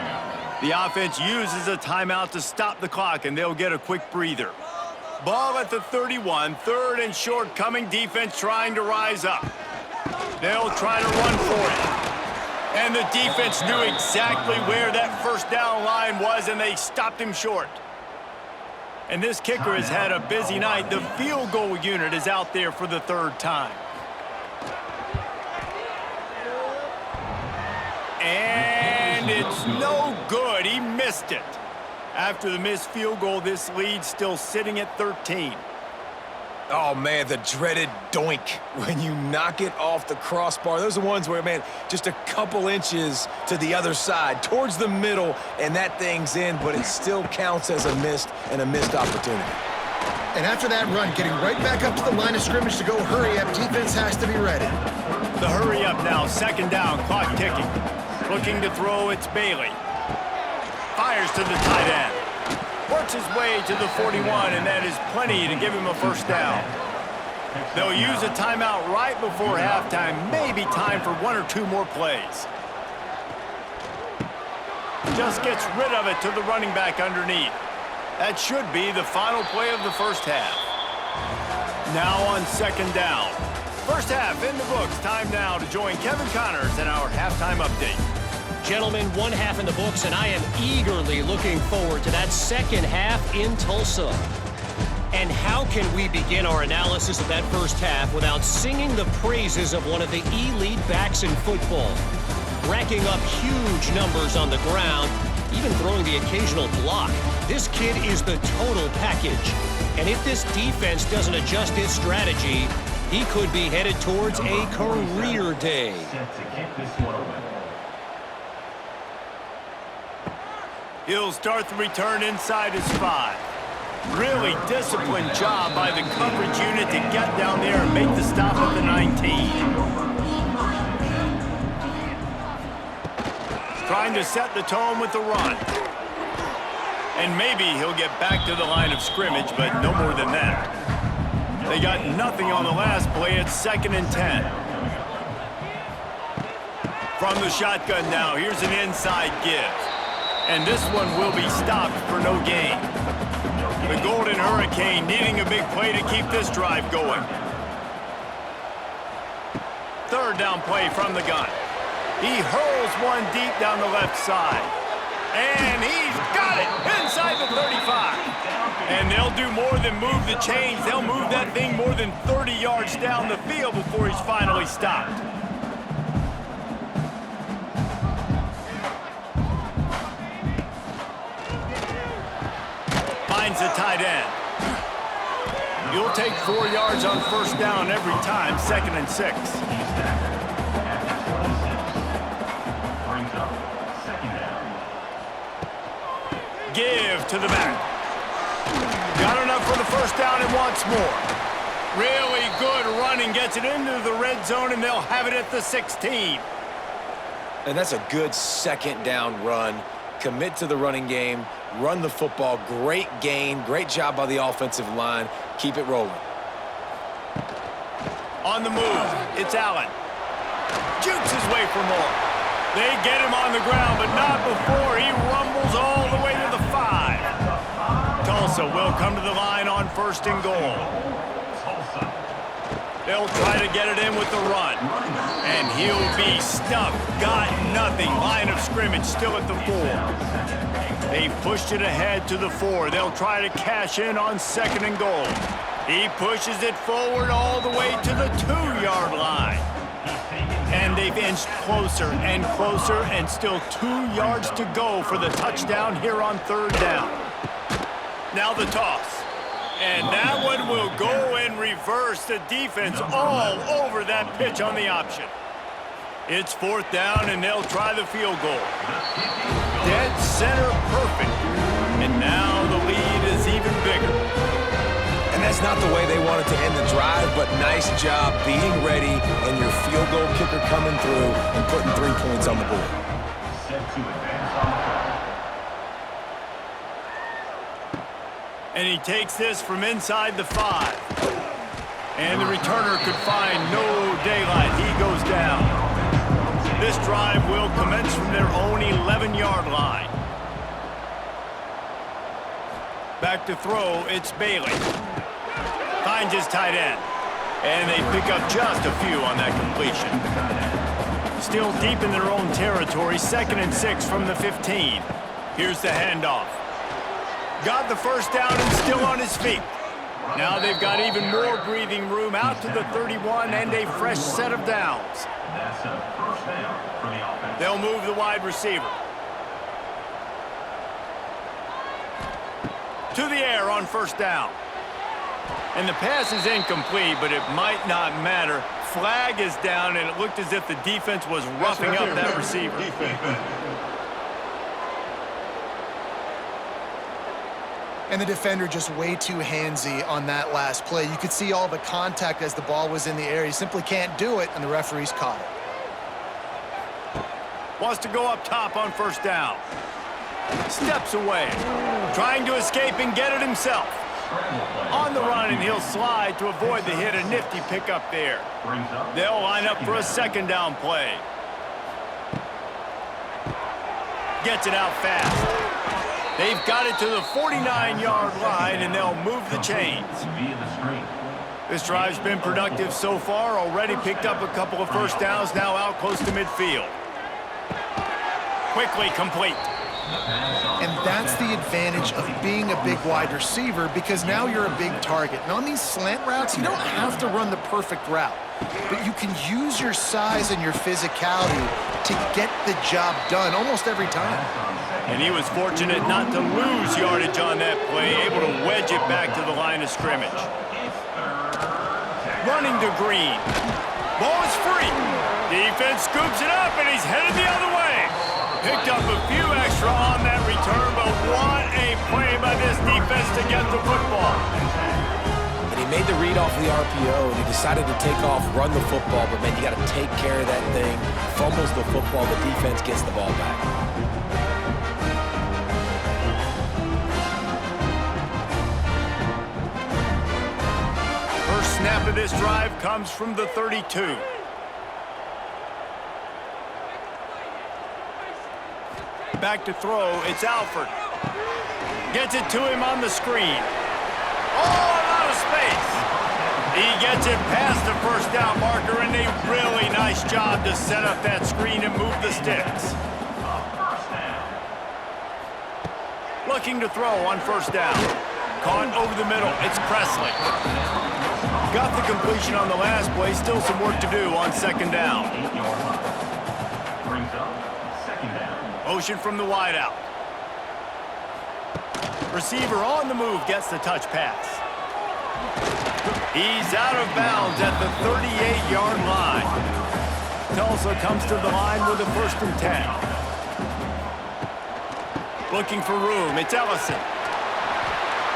The offense uses a timeout to stop the clock, and they'll get a quick breather. Ball at the 31, 3rd and short coming, defense trying to rise up. They'll try to run for it. And the defense knew exactly where that 1st down line was, and they stopped him short. And this kicker has had a busy night. The field goal unit is out there for the 3rd time. And it's no good. He missed it. After the missed field goal, this lead still sitting at 13. Oh, man, the dreaded doink when you knock it off the crossbar. Those are ones where, man, just a couple inches to the other side, towards the middle, and that thing's in, but it still counts as a missed opportunity. And after that run, getting right back up to the line of scrimmage to go hurry up, defense has to be ready. The hurry up now, second down, clock ticking. Looking to throw, it's Bailey. Fires to the tight end. Works his way to the 41, and that is plenty to give him a first down. They'll use a timeout right before halftime, maybe time for one or two more plays. Just gets rid of it to the running back underneath. That should be the final play of the first half. Now on second down. First half in the books. Time now to join Kevin Connors in our halftime update. Gentlemen, one half in the books, and I am eagerly looking forward to that second half in Tulsa. And how can we begin our analysis of that first half without singing the praises of one of the elite backs in football? Racking up huge numbers on the ground, even throwing the occasional block. This kid is the total package. And if this defense doesn't adjust its strategy, he could be headed towards a career day. Set to kick this one away. He'll start the return inside his 5. Really disciplined job by the coverage unit to get down there and make the stop at the 19. Trying to set the tone with the run. And maybe he'll get back to the line of scrimmage, but no more than that. They got nothing on the last play. It's 2nd and 10. From the shotgun now, here's an inside give. And this one will be stopped for no gain. The Golden Hurricane needing a big play to keep this drive going. Third down play from the gun. He hurls one deep down the left side. And he's got it inside the 35. And they'll do more than move the chains. They'll move that thing more than 30 yards down the field before he's finally stopped. Finds the tight end. You'll take 4 yards on first down every time, 2nd and 6. Brings up second down. Give to the back. Got enough for the first down and wants more. Really good running, gets it into the red zone, and they'll have it at the 16. And that's a good second down run. Commit to the running game, run the football, great gain, great job by the offensive line. Keep it rolling. On the move, it's Allen. Jukes his way for more. They get him on the ground, but not before he rumbles all the way to the 5. Tulsa will come to the line on 1st and goal. They'll try to get it in with the run. And he'll be stuffed. Got nothing. Line of scrimmage still at the 4. They've pushed it ahead to the 4. They'll try to cash in on 2nd and goal. He pushes it forward all the way to the 2-yard line. And they've inched closer and closer, and still 2 yards to go for the touchdown here on 3rd down. Now the toss. And that one will go in reverse. The defense all over that pitch on the option. It's 4th down, and they'll try the field goal. Dead center perfect. And now the lead is even bigger. And that's not the way they wanted to end the drive, but nice job being ready and your field goal kicker coming through and putting 3 points on the board. Set to advance on the play. And he takes this from inside the 5. And the returner could find no daylight. He goes down. This drive will commence from their own 11-yard line. Back to throw, it's Bailey. Finds his tight end. And they pick up just a few on that completion. Still deep in their own territory, 2nd and 6 from the 15. Here's the handoff. Got the first down and still on his feet. Now they've got even more breathing room out to the 31 and a fresh set of downs. That's a first down for the offense. They'll move the wide receiver. To the air on 1st down. And the pass is incomplete, but it might not matter. Flag is down, and it looked as if the defense was roughing up that receiver. And the defender just way too handsy on that last play. You could see all the contact as the ball was in the air. He simply can't do it, and the referee's caught it. Wants to go up top on first down. Steps away. Trying to escape and get it himself. On the run, and he'll slide to avoid the hit. A nifty pickup there. They'll line up for a second down play. Gets it out fast. They've got it to the 49-yard line, and they'll move the chains. This drive's been productive so far. Already picked up a couple of first downs, now out close to midfield. Quickly complete. And that's the advantage of being a big wide receiver, because now you're a big target. And on these slant routes, you don't have to run the perfect route, but you can use your size and your physicality to get the job done almost every time. And he was fortunate not to lose yardage on that play, able to wedge it back to the line of scrimmage. Running to Green. Ball is free. Defense scoops it up, and he's headed the other way. Picked up a few extra on that return, but what a play by this defense to get the football. And he made the read off the RPO, and he decided to take off, run the football, but man, you got to take care of that thing. Fumbles the football, the defense gets the ball back. First snap of this drive comes from the 32. Back to throw, it's Alford. Gets it to him on the screen. Oh, a lot of space. He gets it past the first down marker, and a really nice job to set up that screen and move the sticks. Looking to throw on first down. Caught over the middle, it's Presley. Got the completion on the last play, still some work to do on second down. Motion from the wideout. Receiver on the move gets the touch pass. He's out of bounds at the 38-yard line. Tulsa comes to the line with a 1st and 10. Looking for room, it's Ellison.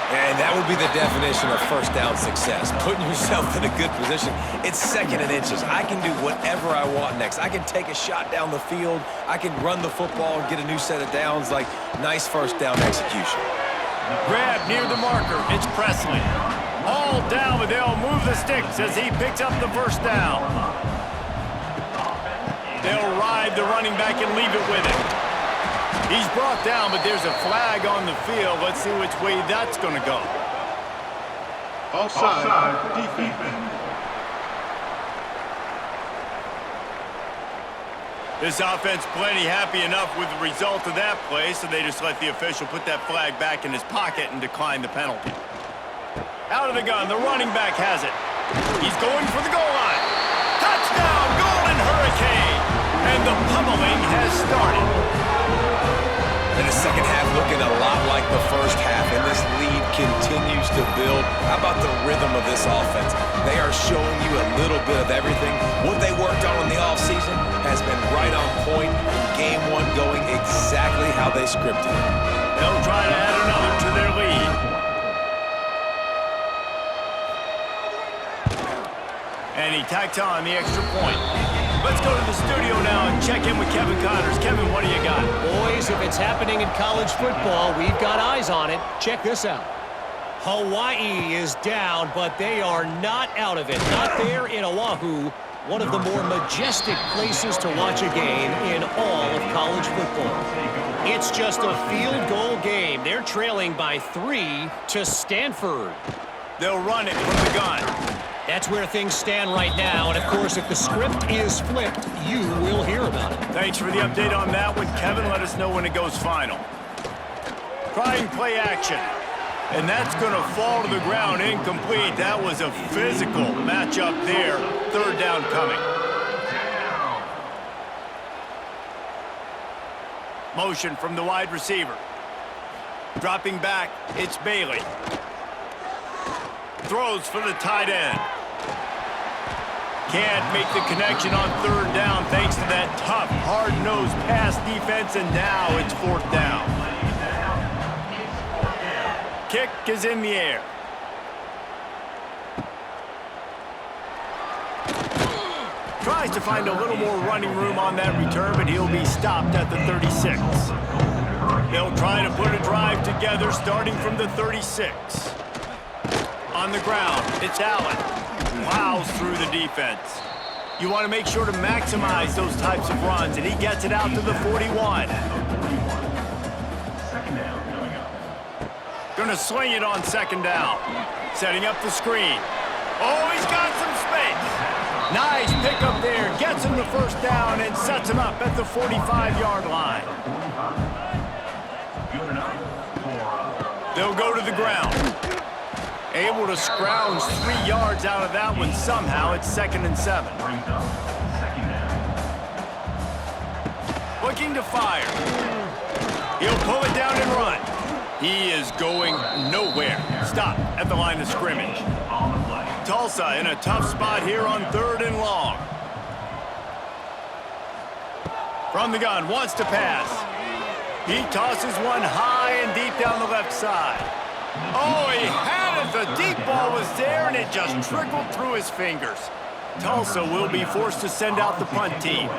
And that would be the definition of first down success. Putting yourself in a good position. It's 2nd and inches. I can do whatever I want next. I can take a shot down the field. I can run the football and get a new set of downs. Like, nice first down execution. Grab near the marker. It's Presley. All down, but they'll move the sticks as he picks up the first down. They'll ride the running back and leave it with him. He's brought down, but there's a flag on the field. Let's see which way that's going to go. Offside, defense. This offense plenty happy enough with the result of that play, so they just let the official put that flag back in his pocket and decline the penalty. Out of the gun, the running back has it. He's going for the goal line. Touchdown, Golden Hurricane! And the pummeling has started. And the second half looking a lot like the first half, and this lead continues to build. How about the rhythm of this offense? They are showing you a little bit of everything. What they worked on in the offseason has been right on point. Game 1 going exactly how they scripted it. They'll try to add another to their lead. And he tacks on the extra point. Let's go to the studio now and check in with Kevin Connors. Kevin, what do you got? Boys, if it's happening in college football, we've got eyes on it. Check this out. Hawaii is down, but they are not out of it. Not there in Oahu, one of the more majestic places to watch a game in all of college football. It's just a field goal game. They're trailing by 3 to Stanford. They'll run it from the gun. That's where things stand right now, and of course, if the script is flipped, you will hear about it. Thanks for the update on that one, Kevin. Let us know when it goes final. Trying play action. And that's going to fall to the ground incomplete. That was a physical matchup there. 3rd down coming. Motion from the wide receiver. Dropping back, it's Bailey. Throws for the tight end. Can't make the connection on third down thanks to that tough, hard-nosed pass defense, and now it's fourth down. Kick is in the air. Tries to find a little more running room on that return, but he'll be stopped at the 36. They'll try to put a drive together starting from the 36. On the ground, it's Allen. Plows through the defense. You want to make sure to maximize those types of runs, and he gets it out to the 41. Gonna swing it on second down. Setting up the screen. Oh, he's got some space. Nice pickup there. Gets him the first down and sets him up at the 45-yard line. They'll go to the ground. Able to scrounge 3 yards out of that one somehow. It's 2nd and 7. Looking to fire. He'll pull it down and run. He is going nowhere. Stop at the line of scrimmage. Tulsa in a tough spot here on 3rd and long. From the gun, wants to pass. He tosses one high and deep down the left side. Oh, he had it. The deep ball was there, and it just trickled through his fingers. Tulsa will be forced to send out the punt team.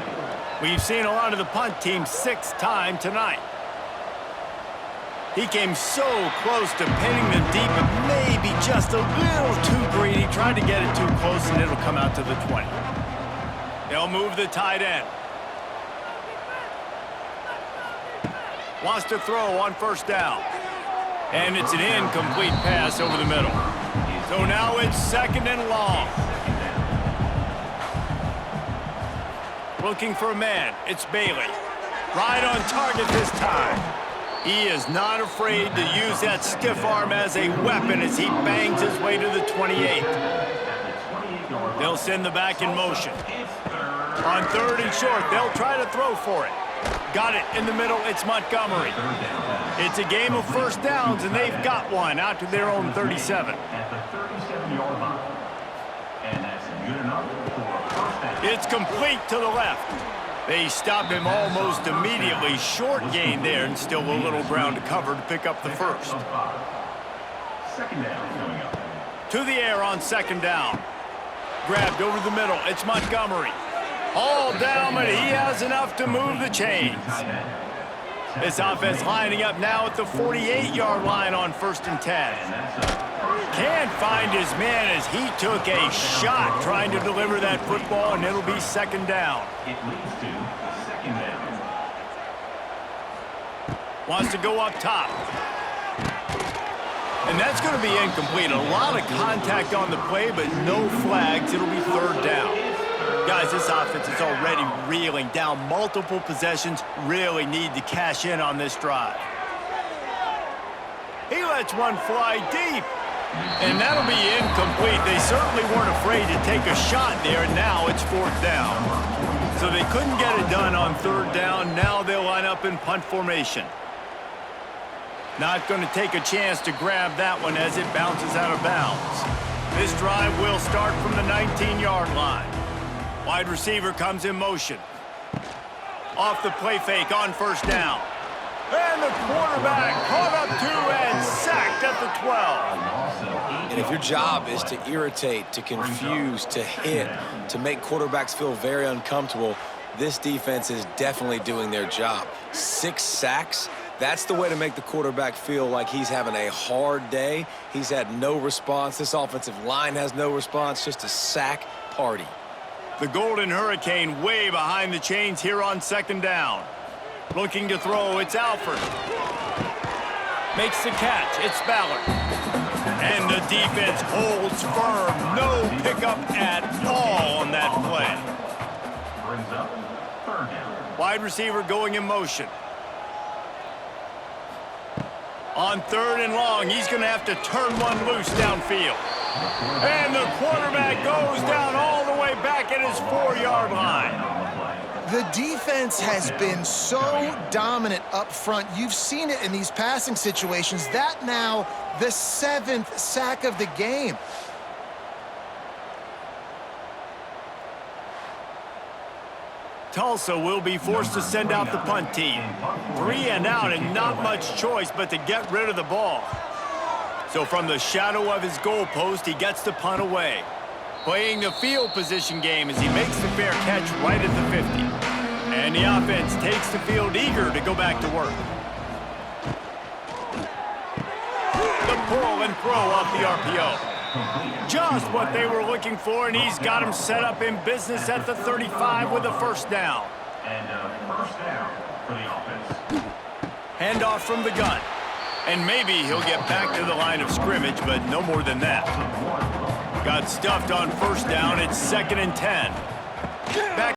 We've seen a lot of the punt team 6th time tonight. He came so close to pinning them deep, but maybe just a little too greedy. Tried to get it too close, and it'll come out to the 20. They'll move the tight end. Wants to throw on first down. And it's an incomplete pass over the middle. So now it's 2nd and long. Looking for a man. It's Bailey. Right on target this time. He is not afraid to use that stiff arm as a weapon as he bangs his way to the 28. They'll send the back in motion. On 3rd and short, they'll try to throw for it. Got it in the middle. It's Montgomery. It's a game of first downs, and they've got one out to their own 37. It's complete to the left. They stop him almost immediately. Short gain there, and still a little ground to cover to pick up the first. To the air on 2nd down. Grabbed over the middle. It's Montgomery. All down, but he has enough to move the chains. This offense lining up now at the 48-yard line on 1st and 10. Can't find his man as he took a shot trying to deliver that football, and it'll be 2nd down. Wants to go up top. And that's going to be incomplete. A lot of contact on the play, but no flags. It'll be 3rd down. Guys, this offense is already reeling down multiple possessions. Really need to cash in on this drive. He lets one fly deep. And that'll be incomplete. They certainly weren't afraid to take a shot there, and now it's 4th down. So they couldn't get it done on 3rd down. Now they'll line up in punt formation. Not going to take a chance to grab that one as it bounces out of bounds. This drive will start from the 19-yard line. Wide receiver comes in motion. Off the play fake on 1st down. And the quarterback caught up to and sacked at the 12. And if your job is to irritate, to confuse, to hit, to make quarterbacks feel very uncomfortable, this defense is definitely doing their job. 6 sacks, that's the way to make the quarterback feel like he's having a hard day. He's had no response. This offensive line has no response, just a sack party. The Golden Hurricane way behind the chains here on 2nd down. Looking to throw, it's Alford. Makes the catch, it's Ballard. And the defense holds firm. No pickup at all on that play. Brings up 3rd down. Wide receiver going in motion. On 3rd and long, he's going to have to turn one loose downfield. And the quarterback goes down all the way back at his 4-yard line. The defense has been so dominant up front. You've seen it in these passing situations. That now the 7th sack of the game. Tulsa will be forced to send out the punt team. 3 and out and not much choice but to get rid of the ball. So from the shadow of his goalpost, he gets the punt away. Playing the field position game as he makes the fair catch right at the 50. And the offense takes the field eager to go back to work. The pull and throw off the RPO. Just what they were looking for, and he's got him set up in business at the 35 with a first down. And first down for the offense. Handoff from the gun. And maybe he'll get back to the line of scrimmage, but no more than that. Got stuffed on first down. It's 2nd and 10. Back